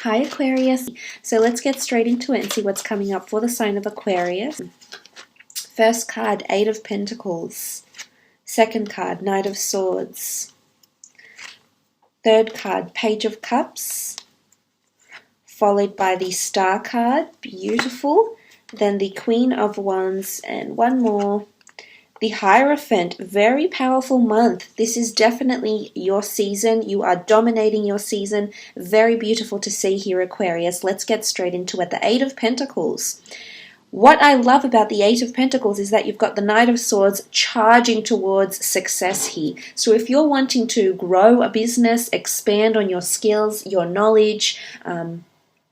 Hi Aquarius. So let's get straight into it and see what's coming up for the sign of Aquarius. First card, Eight of Pentacles. Second card, Knight of Swords. Third card, Page of Cups. Followed by the Star card, beautiful. Then the Queen of Wands and one more. The Hierophant, very powerful month. This is definitely your season. You are dominating your season. Very beautiful to see here, Aquarius. Let's get straight into it. The Eight of Pentacles. What I love about the Eight of Pentacles is that you've got the Knight of Swords charging towards success here. So if you're wanting to grow a business, expand on your skills, your knowledge,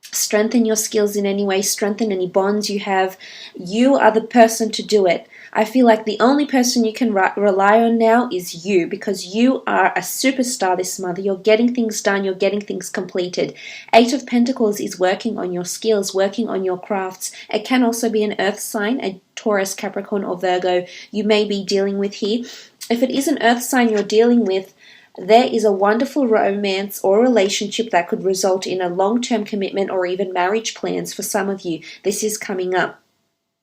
strengthen your skills in any way, strengthen any bonds you have, you are the person to do it. I feel like the only person you can rely on now is you, because you are a superstar this month. You're getting things done. You're getting things completed. Eight of Pentacles is working on your skills, working on your crafts. It can also be an earth sign, a Taurus, Capricorn, or Virgo you may be dealing with here. If it is an earth sign you're dealing with, there is a wonderful romance or relationship that could result in a long-term commitment or even marriage plans for some of you. This is coming up.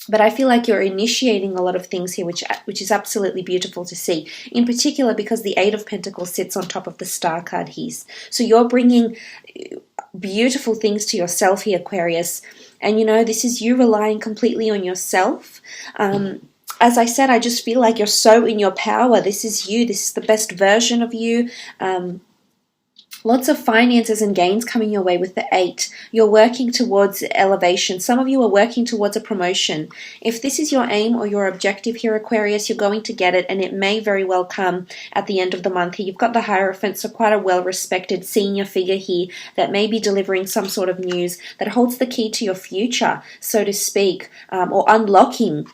But I feel like you're initiating a lot of things here, which is absolutely beautiful to see. In particular, because the Eight of Pentacles sits on top of the Star card here. So you're bringing beautiful things to yourself here, Aquarius. And you know, this is you relying completely on yourself. As I said, I just feel like you're so in your power. This is you. This is the best version of you. Lots of finances and gains coming your way with the Eight. You're working towards elevation. Some of you are working towards a promotion. If this is your aim or your objective here, Aquarius, you're going to get it, and it may very well come at the end of the month here. You've got the Hierophant, so quite a well-respected senior figure here that may be delivering some sort of news that holds the key to your future, so to speak, or unlocking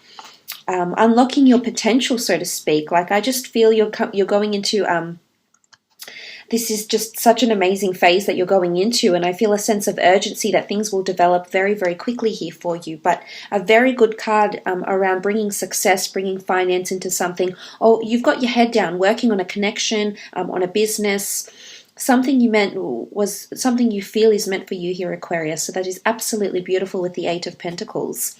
your potential, so to speak. Like, I just feel you're going into this is just such an amazing phase that you're going into, and I feel a sense of urgency that things will develop very, very quickly here for you. But a very good card around bringing success, bringing finance into something. Oh, you've got your head down, working on a connection, on a business. Something you feel is meant for you here, Aquarius. So that is absolutely beautiful with the Eight of Pentacles.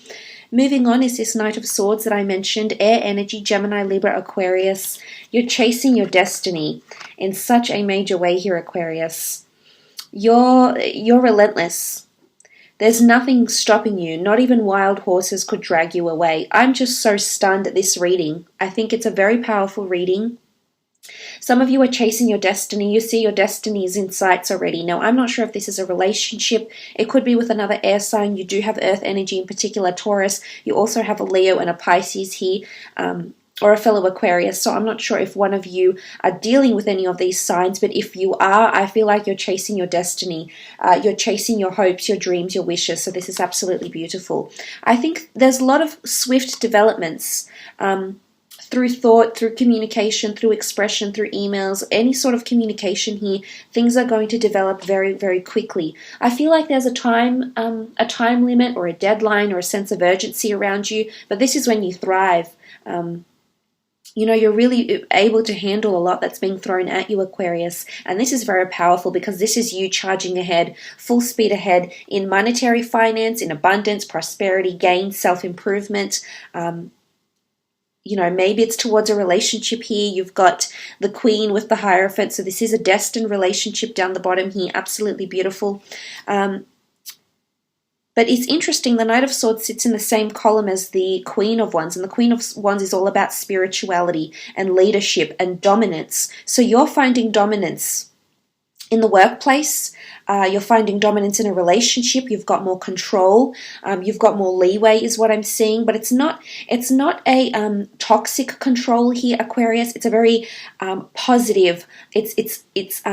Moving on is this Knight of Swords that I mentioned. Air energy, Gemini, Libra, Aquarius. You're chasing your destiny in such a major way here, Aquarius. You're relentless. There's nothing stopping you. Not even wild horses could drag you away. I'm just so stunned at this reading. I think it's a very powerful reading. Some of you are chasing your destiny. You see your destiny is in sights already. Now, I'm not sure if this is a relationship. It could be with another air sign. You do have earth energy, in particular Taurus. You also have a Leo and a Pisces here, or a fellow Aquarius. So I'm not sure if one of you are dealing with any of these signs, but if you are, I feel like you're chasing your destiny. You're chasing your hopes, your dreams, your wishes. So this is absolutely beautiful. I think there's a lot of swift developments through thought, through communication, through expression, through emails, any sort of communication here. Things are going to develop very, very quickly. I feel like there's a time limit or a deadline or a sense of urgency around you, but this is when you thrive. You know, you're really able to handle a lot that's being thrown at you, Aquarius. And this is very powerful because this is you charging ahead, full speed ahead in monetary finance, in abundance, prosperity, gain, self-improvement. You know, maybe it's towards a relationship here. You've got the Queen with the Hierophant. So this is a destined relationship down the bottom here. Absolutely beautiful. But it's interesting, the Knight of Swords sits in the same column as the Queen of Wands, and the Queen of Wands is all about spirituality and leadership and dominance. So you're finding dominance in the workplace. You're finding dominance in a relationship. You've got more control. You've got more leeway, is what I'm seeing. But it's not a toxic control here, Aquarius. It's a very positive. It's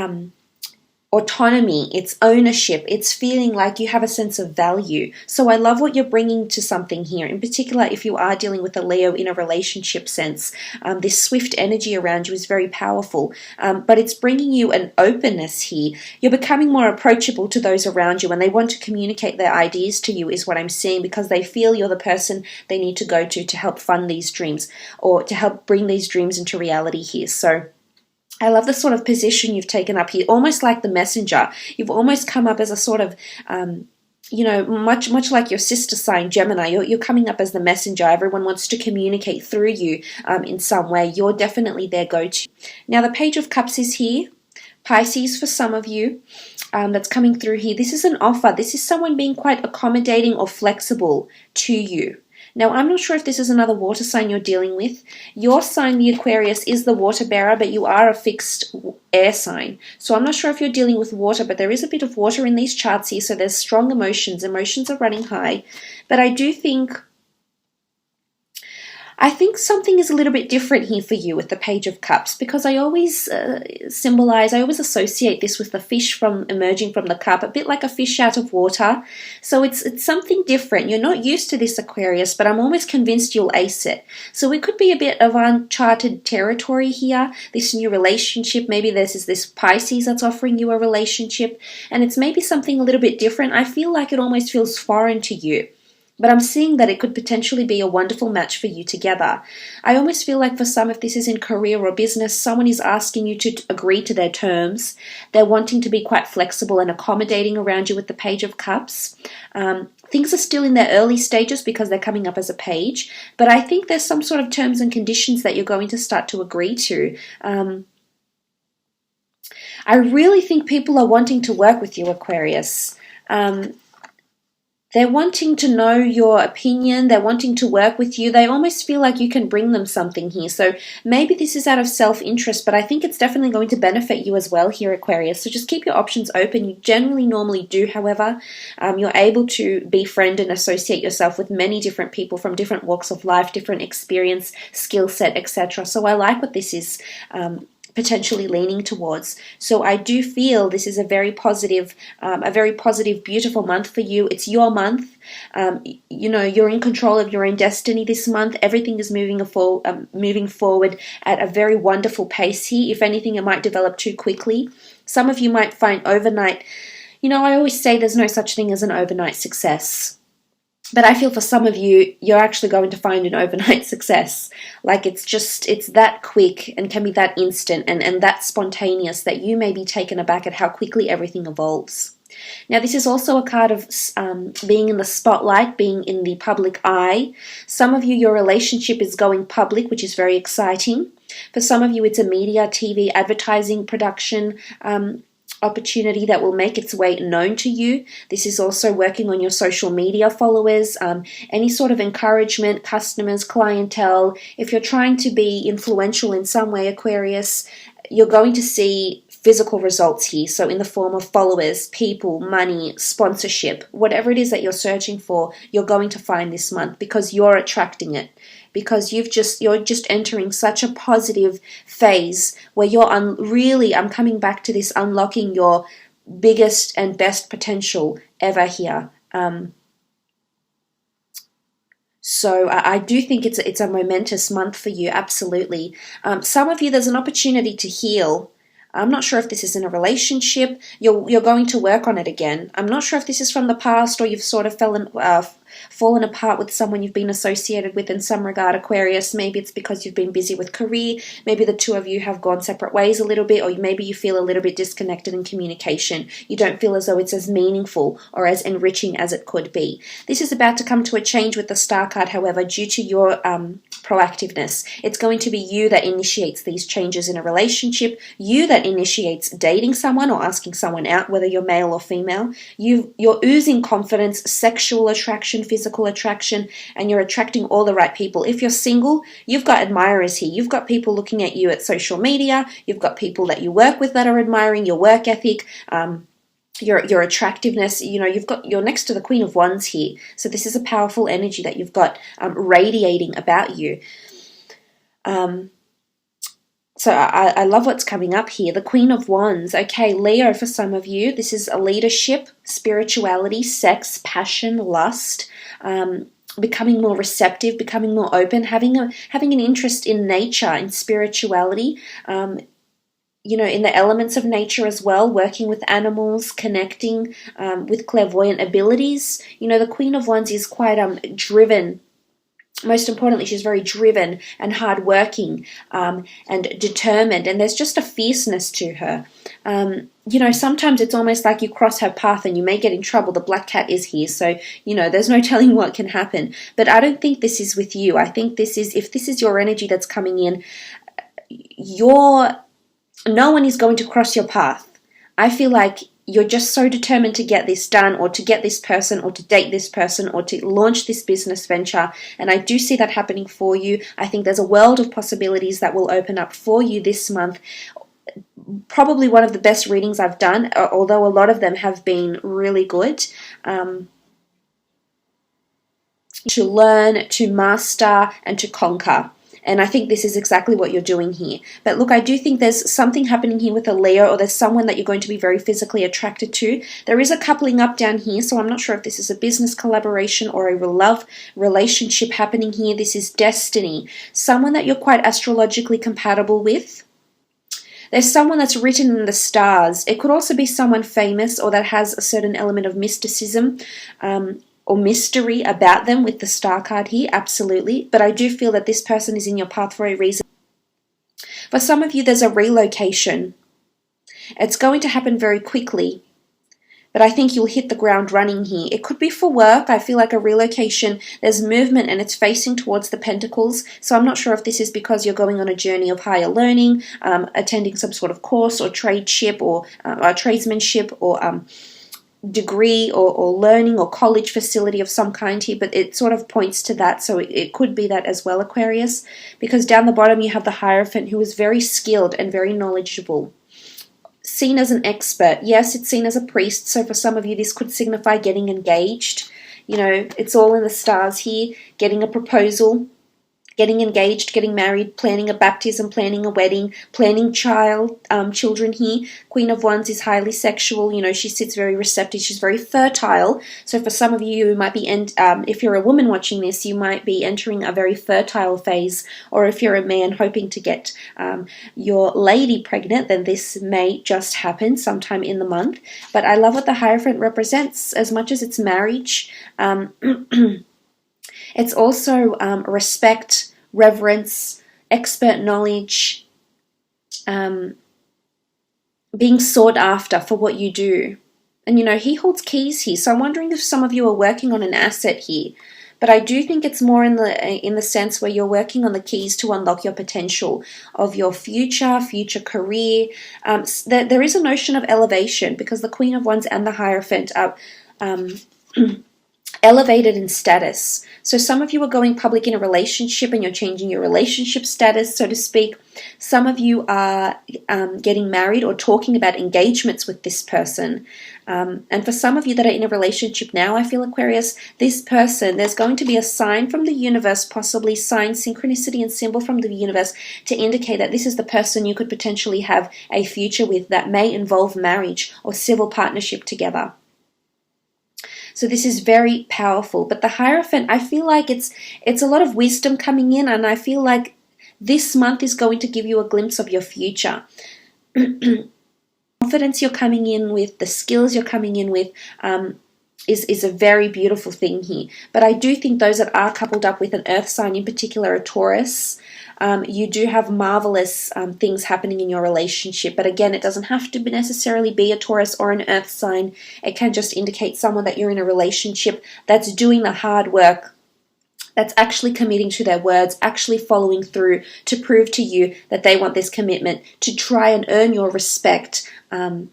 autonomy, it's ownership, it's feeling like you have a sense of value. So I love what you're bringing to something here, in particular if you are dealing with a Leo in a relationship sense. This swift energy around you is very powerful, but it's bringing you an openness here. You're becoming more approachable to those around you, and they want to communicate their ideas to you, is what I'm seeing, because they feel you're the person they need to go to help fund these dreams or to help bring these dreams into reality here. So I love the sort of position you've taken up here, almost like the messenger. You've almost come up as a sort of, much like your sister sign, Gemini. You're coming up as the messenger. Everyone wants to communicate through you in some way. You're definitely their go-to. Now, the Page of Cups is here. Pisces, for some of you, that's coming through here. This is an offer. This is someone being quite accommodating or flexible to you. Now, I'm not sure if this is another water sign you're dealing with. Your sign, the Aquarius, is the water bearer, but you are a fixed air sign. So I'm not sure if you're dealing with water, but there is a bit of water in these charts here, so there's strong emotions. Emotions are running high. But I do think something is a little bit different here for you with the Page of Cups, because I always I always associate this with the fish emerging from the cup, a bit like a fish out of water. So it's something different. You're not used to this, Aquarius, but I'm almost convinced you'll ace it. So it could be a bit of uncharted territory here, this new relationship. Maybe this is this Pisces that's offering you a relationship, and it's maybe something a little bit different. I feel like it almost feels foreign to you. But I'm seeing that it could potentially be a wonderful match for you together. I almost feel like for some, if this is in career or business, someone is asking you to agree to their terms. They're wanting to be quite flexible and accommodating around you with the Page of Cups. Things are still in their early stages because they're coming up as a page. But I think there's some sort of terms and conditions that you're going to start to agree to. I really think people are wanting to work with you, Aquarius. They're wanting to know your opinion. They're wanting to work with you. They almost feel like you can bring them something here. So maybe this is out of self-interest, but I think it's definitely going to benefit you as well here, Aquarius. So just keep your options open. You generally normally do, however. You're able to befriend and associate yourself with many different people from different walks of life, different experience, skill set, etc. So I like what this is potentially leaning towards. So I do feel this is a very positive, beautiful month for you. It's your month. You're in control of your own destiny this month. Everything is moving forward at a very wonderful pace here. If anything, it might develop too quickly. Some of you might find overnight, I always say there's no such thing as an overnight success. But I feel for some of you, you're actually going to find an overnight success. Like it's that quick and can be that instant and that spontaneous that you may be taken aback at how quickly everything evolves. Now, this is also a card of being in the spotlight, being in the public eye. Some of you, your relationship is going public, which is very exciting. For some of you, it's a media, TV, advertising, production opportunity that will make its way known to you. This is also working on your social media followers, any sort of encouragement, customers, clientele. If you're trying to be influential in some way, Aquarius, you're going to see physical results here. So in the form of followers, people, money, sponsorship, whatever it is that you're searching for, you're going to find this month because you're attracting it. Because you're just entering such a positive phase where you're I'm coming back to this, unlocking your biggest and best potential ever here. So I do think it's a momentous month for you, absolutely. Some of you, there's an opportunity to heal. I'm not sure if this is in a relationship. You're going to work on it again. I'm not sure if this is from the past or you've sort of fallen apart with someone you've been associated with in some regard, Aquarius. Maybe it's because you've been busy with career. Maybe the two of you have gone separate ways a little bit, or maybe you feel a little bit disconnected in communication. You don't feel as though it's as meaningful or as enriching as it could be. This is about to come to a change with the Star card, however, due to your proactiveness. It's going to be you that initiates these changes in a relationship, you that initiates dating someone or asking someone out, whether you're male or female. You're oozing confidence, sexual attraction, physical attraction, and you're attracting all the right people. If you're single, you've got admirers here. You've got people looking at you at social media. You've got people that you work with that are admiring your work ethic, your attractiveness. You're next to the Queen of Wands here. So this is a powerful energy that you've got radiating about you. So I love what's coming up here. The Queen of Wands. Okay, Leo, for some of you, this is a leadership, spirituality, sex, passion, lust, becoming more receptive, becoming more open, having an interest in nature, in spirituality, in the elements of nature as well, working with animals, connecting with clairvoyant abilities. The Queen of Wands is quite driven most importantly, she's very driven and hardworking and determined, and there's just a fierceness to her. You know, sometimes it's almost like you cross her path and you may get in trouble. The black cat is here, so, you know, there's no telling what can happen. But I don't think this is with you. I think this is, if this is your energy that's coming in, no one is going to cross your path. I feel like you're just so determined to get this done, or to get this person, or to date this person, or to launch this business venture. And I do see that happening for you. I think there's a world of possibilities that will open up for you this month. Probably one of the best readings I've done, although a lot of them have been really good. To learn, to master, and to conquer. And I think this is exactly what you're doing here. But look, I do think there's something happening here with a Leo, or there's someone that you're going to be very physically attracted to. There is a coupling up down here, so I'm not sure if this is a business collaboration or a love relationship happening here. This is destiny. Someone that you're quite astrologically compatible with. There's someone that's written in the stars. It could also be someone famous, or that has a certain element of mysticism, or mystery about them with the star card here, absolutely. But I do feel that this person is in your path for a reason. For some of you, there's a relocation. It's going to happen very quickly, but I think you'll hit the ground running here. It could be for work. I feel like a relocation, there's movement and it's facing towards the pentacles. So I'm not sure if this is because you're going on a journey of higher learning, attending some sort of course or tradeship, or tradesmanship, or degree, or learning or college facility of some kind here, but it sort of points to that. So it could be that as well, Aquarius, because down the bottom you have the Hierophant, who is very skilled and very knowledgeable, seen as an expert. Yes, it's seen as a priest, so for some of you this could signify getting engaged. You know, it's all in the stars here. Getting a proposal, getting engaged, getting married, planning a baptism, planning a wedding, planning children here. Queen of Wands is highly sexual. You know, she sits very receptive. She's very fertile. So for some of you, you might be, if you're a woman watching this, you might be entering a very fertile phase. Or if you're a man hoping to get your lady pregnant, then this may just happen sometime in the month. But I love what the Hierophant represents. As much as it's marriage, it's also respect, reverence, expert knowledge, being sought after for what you do. And, you know, he holds keys here. So I'm wondering if some of you are working on an asset here. But I do think it's more in the sense where you're working on the keys to unlock your potential of your future career. There is a notion of elevation, because the Queen of Wands and the Hierophant are elevated in status. So some of you are going public in a relationship and you're changing your relationship status, so to speak. Some of you are getting married or talking about engagements with this person. And for some of you that are in a relationship now, I feel, Aquarius, this person, there's going to be a sign from the universe, possibly sign, synchronicity and symbol from the universe, to indicate that this is the person you could potentially have a future with, that may involve marriage or civil partnership together. So this is very powerful. But the Hierophant, I feel like it's a lot of wisdom coming in, and I feel like this month is going to give you a glimpse of your future. Confidence you're coming in with, the skills you're coming in with, is a very beautiful thing here. But I do think those that are coupled up with an earth sign, in particular a Taurus, you do have marvelous things happening in your relationship. But again, it doesn't have to necessarily be a Taurus or an earth sign. It can just indicate someone that you're in a relationship that's doing the hard work, that's actually committing to their words, actually following through to prove to you that they want this commitment, to try and earn your respect, and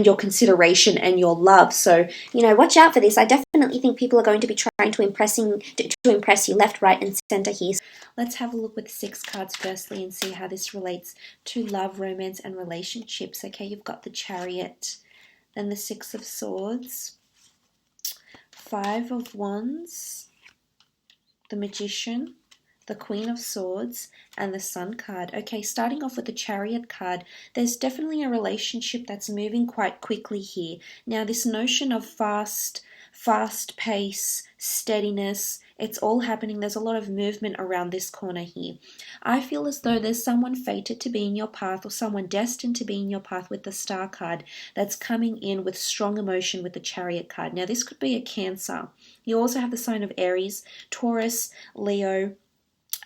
your consideration and your love. So, you know, watch out for this. I definitely think people are going to be trying to impress you left, right, and center here. Let's have a look with 6 cards firstly and see how this relates to love, romance, and relationships. Okay, you've got the Chariot, then the 6 of Swords, 5 of Wands, the Magician, the Queen of Swords, and the Sun card. Okay, starting off with the Chariot card, there's definitely a relationship that's moving quite quickly here. Now, this notion of fast pace, steadiness, it's all happening. There's a lot of movement around this corner here. I feel as though there's someone fated to be in your path, or someone destined to be in your path with the Star card, that's coming in with strong emotion with the Chariot card. Now, this could be a Cancer. You also have the sign of Aries, Taurus, Leo,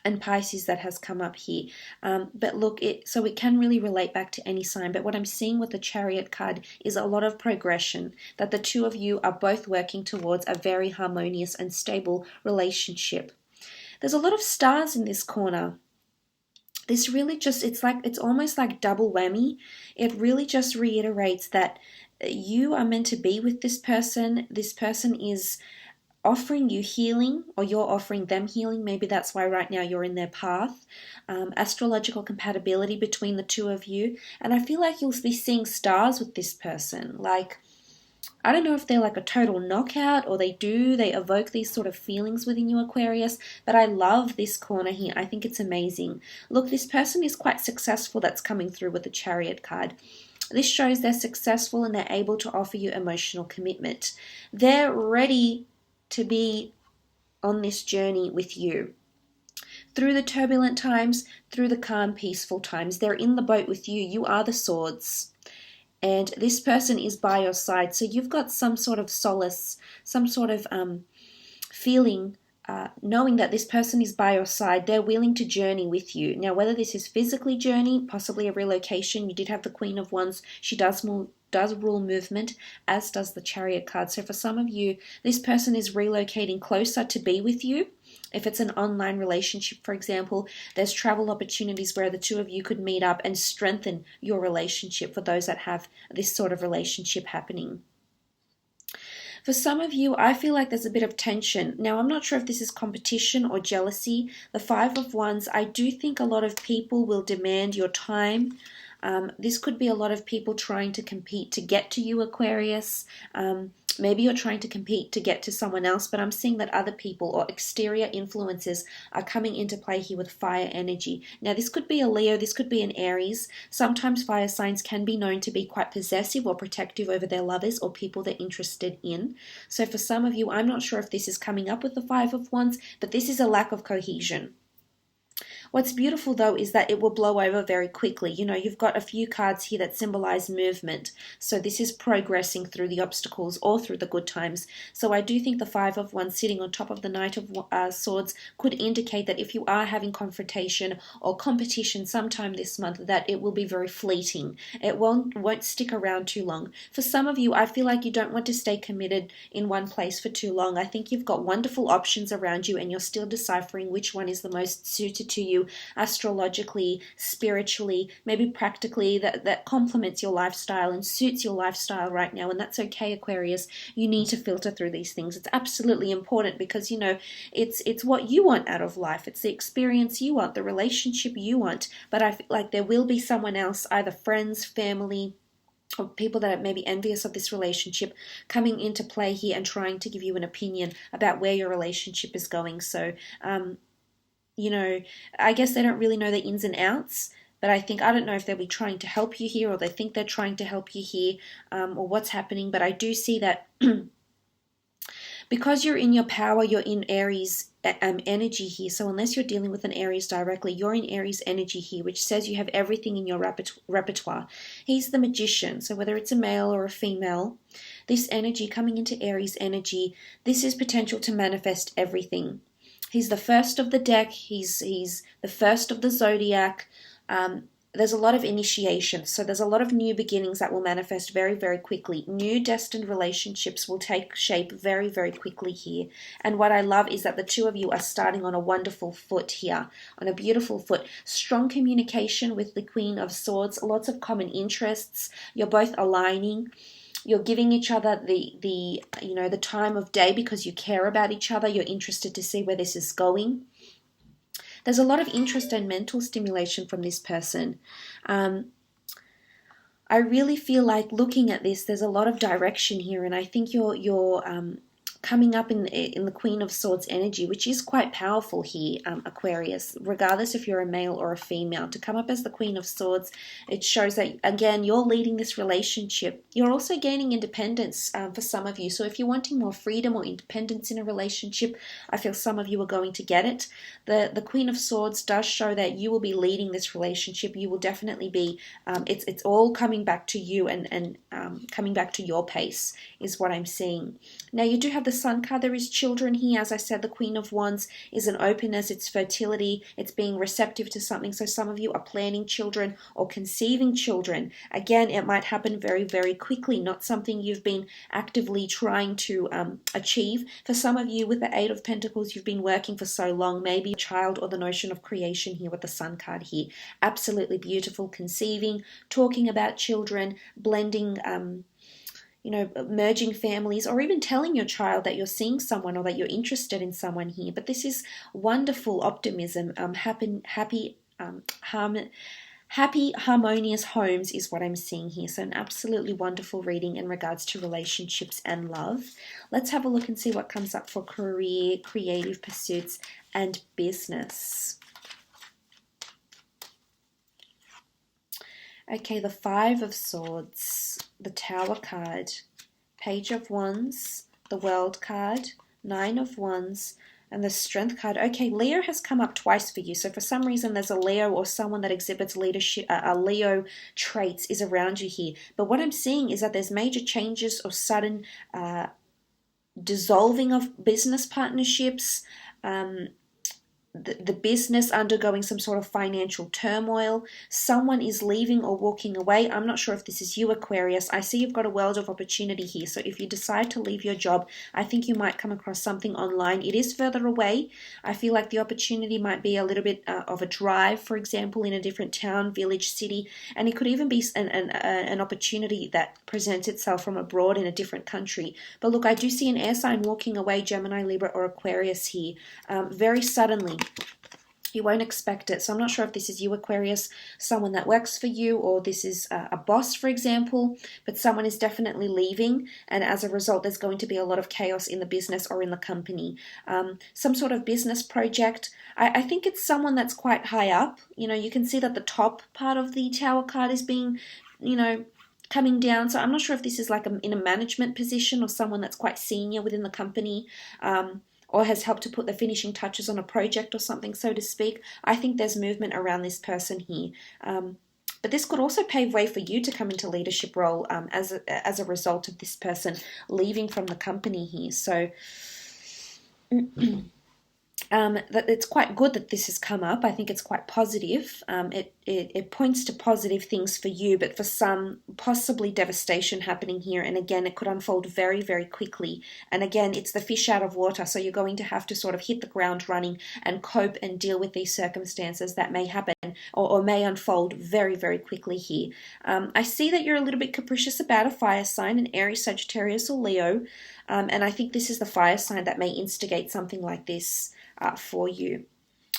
and Pisces that has come up here. But look, so it can really relate back to any sign. But what I'm seeing with the Chariot card is a lot of progression, that the two of you are both working towards a very harmonious and stable relationship. There's a lot of stars in this corner. This really just, it's almost like double whammy. It really just reiterates that you are meant to be with this person. This person is offering you healing, or you're offering them healing. Maybe that's why right now you're in their path. Astrological compatibility between the two of you. And I feel like you'll be seeing stars with this person. Like, I don't know if they're like a total knockout, or they evoke these sort of feelings within you, Aquarius, but I love this corner here. I think it's amazing. Look, this person is quite successful that's coming through with the Chariot card. This shows they're successful and they're able to offer you emotional commitment. They're ready to be on this journey with you. Through the turbulent times, through the calm, peaceful times, they're in the boat with you. You are the swords. And this person is by your side. So you've got some sort of solace, some sort of feeling, knowing that this person is by your side. They're willing to journey with you. Now, whether this is physically journey, possibly a relocation. You did have the Queen of Wands. She does rule movement, as does the Chariot card. So for some of you, this person is relocating closer to be with you. If it's an online relationship, for example, there's travel opportunities where the two of you could meet up and strengthen your relationship, for those that have this sort of relationship happening. For some of you, I feel like there's a bit of tension. Now, I'm not sure if this is competition or jealousy. The Five of Wands, I do think a lot of people will demand your time. This could be a lot of people trying to compete to get to you, Aquarius. Maybe you're trying to compete to get to someone else, but I'm seeing that other people or exterior influences are coming into play here with fire energy. Now, this could be a Leo, this could be an Aries. Sometimes fire signs can be known to be quite possessive or protective over their lovers or people they're interested in. So for some of you, I'm not sure if this is coming up with the Five of Wands, but this is a lack of cohesion. What's beautiful, though, is that it will blow over very quickly. You know, you've got a few cards here that symbolize movement. So this is progressing through the obstacles or through the good times. So I do think the Five of Wands sitting on top of the Knight of Swords could indicate that if you are having confrontation or competition sometime this month, that it will be very fleeting. It won't stick around too long. For some of you, I feel like you don't want to stay committed in one place for too long. I think you've got wonderful options around you and you're still deciphering which one is the most suited to you, astrologically, spiritually, maybe practically, that complements your lifestyle and suits your lifestyle right now. And that's okay, Aquarius. You need to filter through these things. It's absolutely important because, you know, it's what you want out of life. It's the experience you want, the relationship you want. But I feel like there will be someone else, either friends, family, or people that are maybe envious of this relationship, coming into play here and trying to give you an opinion about where your relationship is going. So, you know, I guess they don't really know the ins and outs, but I don't know if they'll be trying to help you here, or they think they're trying to help you here, or what's happening. But I do see that because you're in your power, you're in Aries energy here. So unless you're dealing with an Aries directly, you're in Aries energy here, which says you have everything in your repertoire. He's the magician. So whether it's a male or a female, this energy coming into Aries energy, this is potential to manifest everything. He's the first of the deck. He's the first of the zodiac. There's a lot of initiation. So there's a lot of new beginnings that will manifest very, very quickly. New destined relationships will take shape very, very quickly here. And what I love is that the two of you are starting on a wonderful foot here, on a beautiful foot. Strong communication with the Queen of Swords, lots of common interests. You're both aligning. You're giving each other the time of day because you care about each other. You're interested to see where this is going. There's a lot of interest and mental stimulation from this person. I really feel like looking at this, there's a lot of direction here, and I think you're coming up in the Queen of Swords energy, which is quite powerful here, Aquarius, regardless if you're a male or a female. To come up as the Queen of Swords, it shows that, again, you're leading this relationship. You're also gaining independence for some of you. So if you're wanting more freedom or independence in a relationship, I feel some of you are going to get it. The Queen of Swords does show that you will be leading this relationship. You will definitely be, it's all coming back to you and coming back to your pace is what I'm seeing. Now, you do have the Sun card. There is children here. As I said, the Queen of Wands is an openness, it's fertility, it's being receptive to something. So some of you are planning children or conceiving children. Again, it might happen very, very quickly, not something you've been actively trying to achieve. For some of you, with the Eight of Pentacles, you've been working for so long, maybe a child or the notion of creation here with the Sun card here. Absolutely beautiful, conceiving, talking about children, blending, merging families, or even telling your child that you're seeing someone or that you're interested in someone here. But this is wonderful optimism, happy, harmonious homes is what I'm seeing here. So an absolutely wonderful reading in regards to relationships and love. Let's have a look and see what comes up for career, creative pursuits, and business. Okay, the Five of Swords, the Tower card, Page of Wands, the World card, Nine of Wands, and the Strength card. Okay, Leo has come up twice for you. So for some reason, there's a Leo or someone that exhibits leadership, Leo traits is around you here. But what I'm seeing is that there's major changes or sudden dissolving of business partnerships, the business undergoing some sort of financial turmoil. Someone is leaving or walking away. I'm not sure if this is you, Aquarius. I see you've got a world of opportunity here. So if you decide to leave your job, I think you might come across something online. It is further away. I feel like the opportunity might be a little bit of a drive, for example, in a different town, village, city. And it could even be an opportunity that presents itself from abroad in a different country. But look, I do see an air sign walking away, Gemini, Libra, or Aquarius here, very suddenly. You won't expect it. So I'm not sure if this is you, Aquarius, someone that works for you, or this is a boss, for example, but someone is definitely leaving, and as a result, there's going to be a lot of chaos in the business or in the company. Some sort of business project. I think it's someone that's quite high up. You can see that the top part of the Tower card is being, coming down. So I'm not sure if this is like in a management position or someone that's quite senior within the company, or has helped to put the finishing touches on a project or something, so to speak. I think there's movement around this person here. But this could also pave way for you to come into leadership role as a result of this person leaving from the company here. So it's quite good that this has come up. I think it's quite positive. It points to positive things for you, but for some, possibly devastation happening here. And again, it could unfold very, very quickly. And again, it's the fish out of water. So you're going to have to sort of hit the ground running and cope and deal with these circumstances that may happen or may unfold very, very quickly here. I see that you're a little bit capricious about a fire sign, an Aries, Sagittarius, or Leo. And I think this is the fire sign that may instigate something like this for you.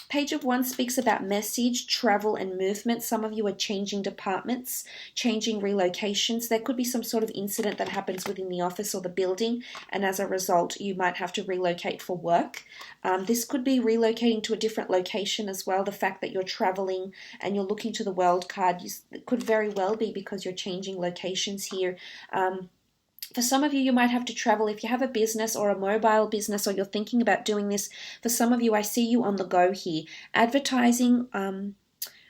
Page of Wands speaks about message, travel, and movement. Some of you are changing departments, changing relocations. There could be some sort of incident that happens within the office or the building, and as a result, you might have to relocate for work. This could be relocating to a different location as well. The fact that you're traveling and you're looking to the World card, it could very well be because you're changing locations here. For some of you, you might have to travel. If you have a business or a mobile business, or you're thinking about doing this, for some of you, I see you on the go here. Advertising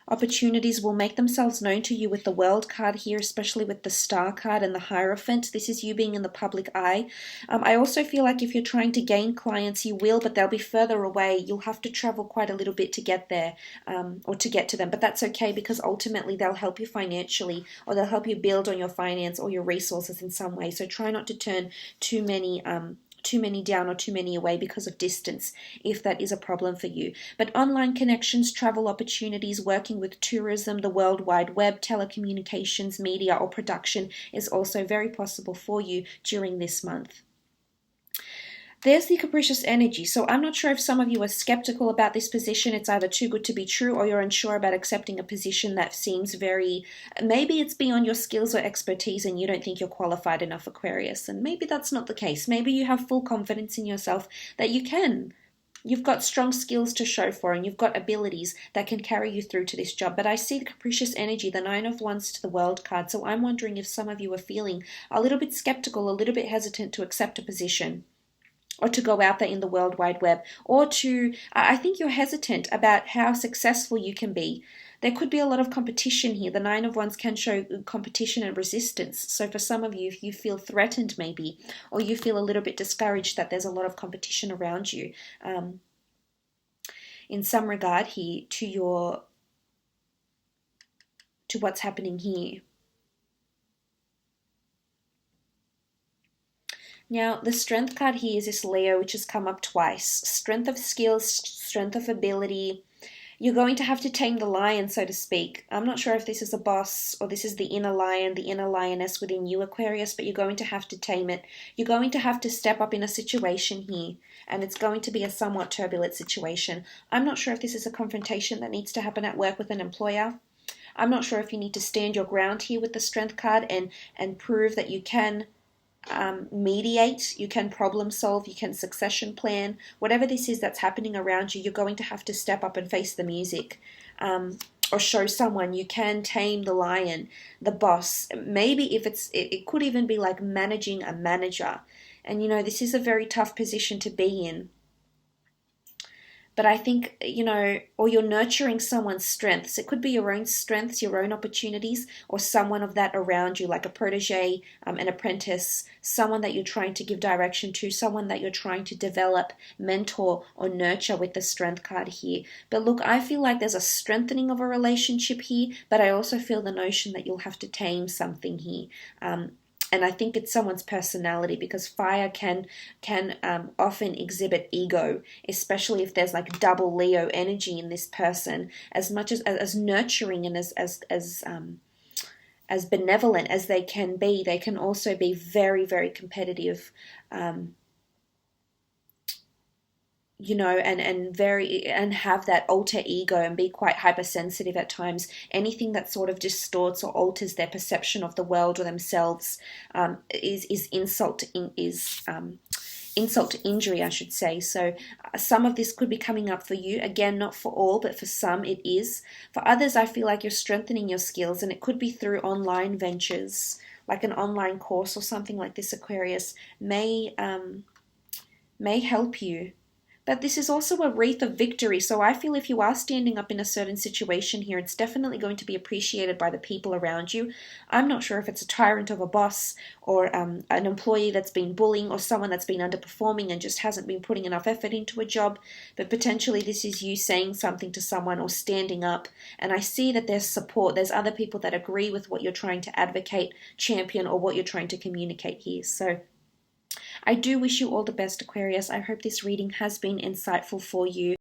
opportunities will make themselves known to you with the World card here, especially with the Star card and the Hierophant. This is you being in the public eye. I also feel like if you're trying to gain clients, you will, but they'll be further away. You'll have to travel quite a little bit to get there, or to get to them. But that's okay, because ultimately they'll help you financially, or they'll help you build on your finance or your resources in some way. So try not to turn too many down or too many away because of distance, if that is a problem for you. But online connections, travel opportunities, working with tourism, the World Wide Web, telecommunications, media, or production is also very possible for you during this month. There's the capricious energy. So I'm not sure if some of you are skeptical about this position. It's either too good to be true, or you're unsure about accepting a position that seems very, maybe it's beyond your skills or expertise and you don't think you're qualified enough, Aquarius. And maybe that's not the case. Maybe you have full confidence in yourself that you can. You've got strong skills to show for, and you've got abilities that can carry you through to this job. But I see the capricious energy, the Nine of Wands to the World card. So I'm wondering if some of you are feeling a little bit skeptical, a little bit hesitant to accept a position, or to go out there in the World Wide Web, or to, I think you're hesitant about how successful you can be. There could be a lot of competition here. The Nine of Wands can show competition and resistance. So for some of you, if you feel threatened maybe, or you feel a little bit discouraged that there's a lot of competition around you, in some regard here to what's happening here. Now, the Strength card here is this Leo, which has come up twice. Strength of skills, strength of ability. You're going to have to tame the lion, so to speak. I'm not sure if this is a boss or this is the inner lion, the inner lioness within you, Aquarius, but you're going to have to tame it. You're going to have to step up in a situation here, and it's going to be a somewhat turbulent situation. I'm not sure if this is a confrontation that needs to happen at work with an employer. I'm not sure if you need to stand your ground here with the Strength card and prove that you can mediate, you can problem solve, you can succession plan. Whatever this is that's happening around you, you're going to have to step up and face the music, or show someone you can tame the lion, the boss. Maybe if it could even be like managing a manager. And this is a very tough position to be in. But I think, or you're nurturing someone's strengths. It could be your own strengths, your own opportunities, or someone of that around you, like a protege, an apprentice, someone that you're trying to give direction to, someone that you're trying to develop, mentor, or nurture with the Strength card here. But look, I feel like there's a strengthening of a relationship here, but I also feel the notion that you'll have to tame something here. And I think it's someone's personality, because fire can often exhibit ego, especially if there's like double Leo energy in this person. As much as nurturing and as benevolent as they can also be very, very competitive. And have that alter ego and be quite hypersensitive at times. Anything that sort of distorts or alters their perception of the world or themselves is insult to injury, I should say. So some of this could be coming up for you. Again, not for all, but for some it is. For others, I feel like you're strengthening your skills, and it could be through online ventures, like an online course or something like this, Aquarius, may help you. But this is also a wreath of victory. So I feel if you are standing up in a certain situation here, it's definitely going to be appreciated by the people around you. I'm not sure if it's a tyrant of a boss, or an employee that's been bullying, or someone that's been underperforming and just hasn't been putting enough effort into a job. But potentially this is you saying something to someone or standing up. And I see that there's support. There's other people that agree with what you're trying to advocate, champion, or what you're trying to communicate here. So I do wish you all the best, Aquarius. I hope this reading has been insightful for you.